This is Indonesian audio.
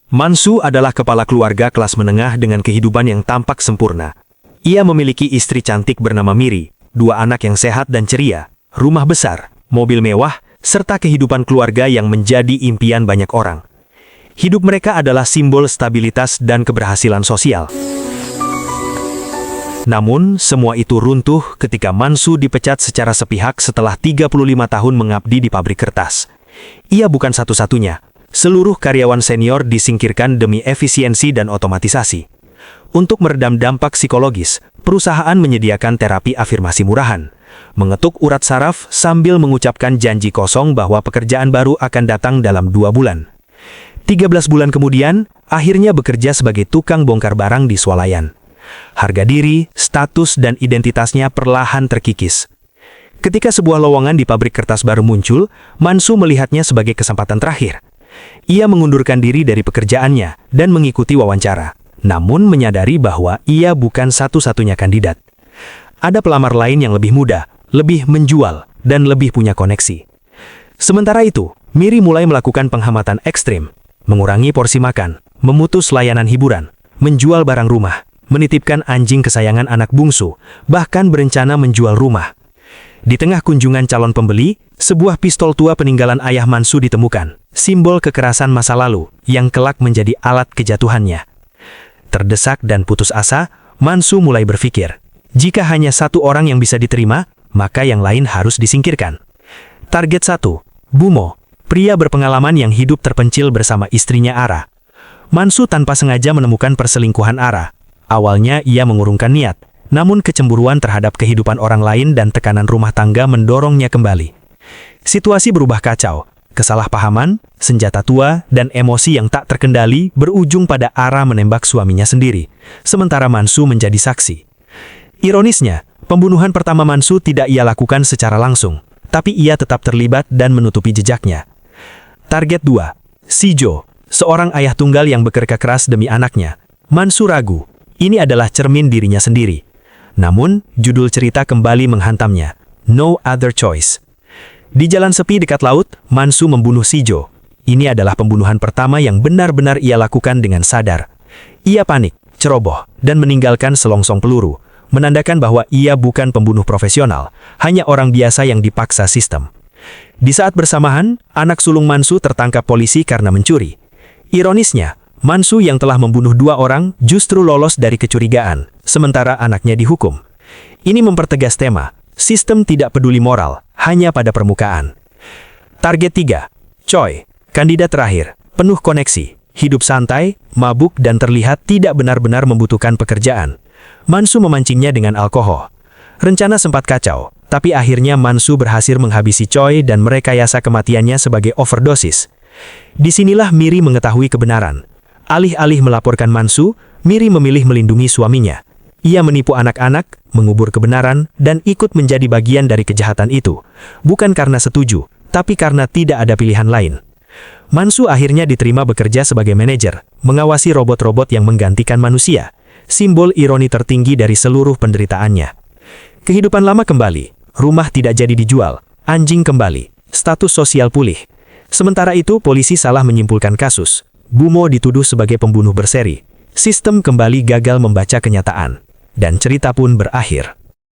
Mansu adalah kepala keluarga kelas menengah dengan kehidupan yang tampak sempurna. Ia memiliki istri cantik bernama Miri, 2 anak yang sehat dan ceria, rumah besar, mobil mewah, serta kehidupan keluarga yang menjadi impian banyak orang. Hidup mereka adalah simbol stabilitas dan keberhasilan sosial. Namun, semua itu runtuh ketika Mansu dipecat secara sepihak setelah 35 tahun mengabdi di pabrik kertas. Ia bukan satu-satunya. Seluruh karyawan senior disingkirkan demi efisiensi dan otomatisasi. Untuk meredam dampak psikologis, perusahaan menyediakan terapi afirmasi murahan, mengetuk urat saraf sambil mengucapkan janji kosong bahwa pekerjaan baru akan datang dalam 2 bulan. 13 bulan kemudian, akhirnya bekerja sebagai tukang bongkar barang di swalayan. Harga diri, status, dan identitasnya perlahan terkikis. Ketika sebuah lowongan di pabrik kertas baru muncul, Mansu melihatnya sebagai kesempatan terakhir. Ia mengundurkan diri dari pekerjaannya dan mengikuti wawancara, namun menyadari bahwa ia bukan satu-satunya kandidat. Ada pelamar lain yang lebih muda, lebih menjual, dan lebih punya koneksi. Sementara itu, Miri mulai melakukan penghamatan ekstrim, mengurangi porsi makan, memutus layanan hiburan, menjual barang rumah, menitipkan anjing kesayangan anak bungsu, bahkan berencana menjual rumah. Di tengah kunjungan calon pembeli, sebuah pistol tua peninggalan ayah Mansu ditemukan, simbol kekerasan masa lalu yang kelak menjadi alat kejatuhannya. Terdesak dan putus asa, Mansu mulai berpikir, jika hanya satu orang yang bisa diterima, maka yang lain harus disingkirkan. Target 1, Bumo, pria berpengalaman yang hidup terpencil bersama istrinya Ara. Mansu tanpa sengaja menemukan perselingkuhan Ara. Awalnya ia mengurungkan niat, namun kecemburuan terhadap kehidupan orang lain dan tekanan rumah tangga mendorongnya kembali. Situasi berubah kacau, kesalahpahaman, senjata tua, dan emosi yang tak terkendali berujung pada Ara menembak suaminya sendiri, sementara Mansu menjadi saksi. Ironisnya, pembunuhan pertama Mansu tidak ia lakukan secara langsung, tapi ia tetap terlibat dan menutupi jejaknya. Target 2, Sijo, seorang ayah tunggal yang bekerja keras demi anaknya. Mansu ragu, ini adalah cermin dirinya sendiri. Namun, judul cerita kembali menghantamnya, No Other Choice. Di jalan sepi dekat laut, Mansu membunuh Sijo. Ini adalah pembunuhan pertama yang benar-benar ia lakukan dengan sadar. Ia panik, ceroboh, dan meninggalkan selongsong peluru, menandakan bahwa ia bukan pembunuh profesional, hanya orang biasa yang dipaksa sistem. Di saat bersamaan, anak sulung Mansu tertangkap polisi karena mencuri. Ironisnya, Mansu yang telah membunuh 2 orang justru lolos dari kecurigaan, sementara anaknya dihukum. Ini mempertegas tema, sistem tidak peduli moral, hanya pada permukaan. Target 3, Choi, kandidat terakhir, penuh koneksi, hidup santai, mabuk dan terlihat tidak benar-benar membutuhkan pekerjaan. Mansu memancingnya dengan alkohol. Rencana sempat kacau, tapi akhirnya Mansu berhasil menghabisi Choi dan merekayasa kematiannya sebagai overdosis. Disinilah Miri mengetahui kebenaran. Alih-alih melaporkan Mansu, Miri memilih melindungi suaminya. Ia menipu anak-anak, mengubur kebenaran, dan ikut menjadi bagian dari kejahatan itu. Bukan karena setuju, tapi karena tidak ada pilihan lain. Mansu akhirnya diterima bekerja sebagai manajer, mengawasi robot-robot yang menggantikan manusia. Simbol ironi tertinggi dari seluruh penderitaannya. Kehidupan lama kembali, rumah tidak jadi dijual, anjing kembali, status sosial pulih. Sementara itu polisi salah menyimpulkan kasus. Bumo dituduh sebagai pembunuh berseri. Sistem kembali gagal membaca kenyataan. Dan cerita pun berakhir.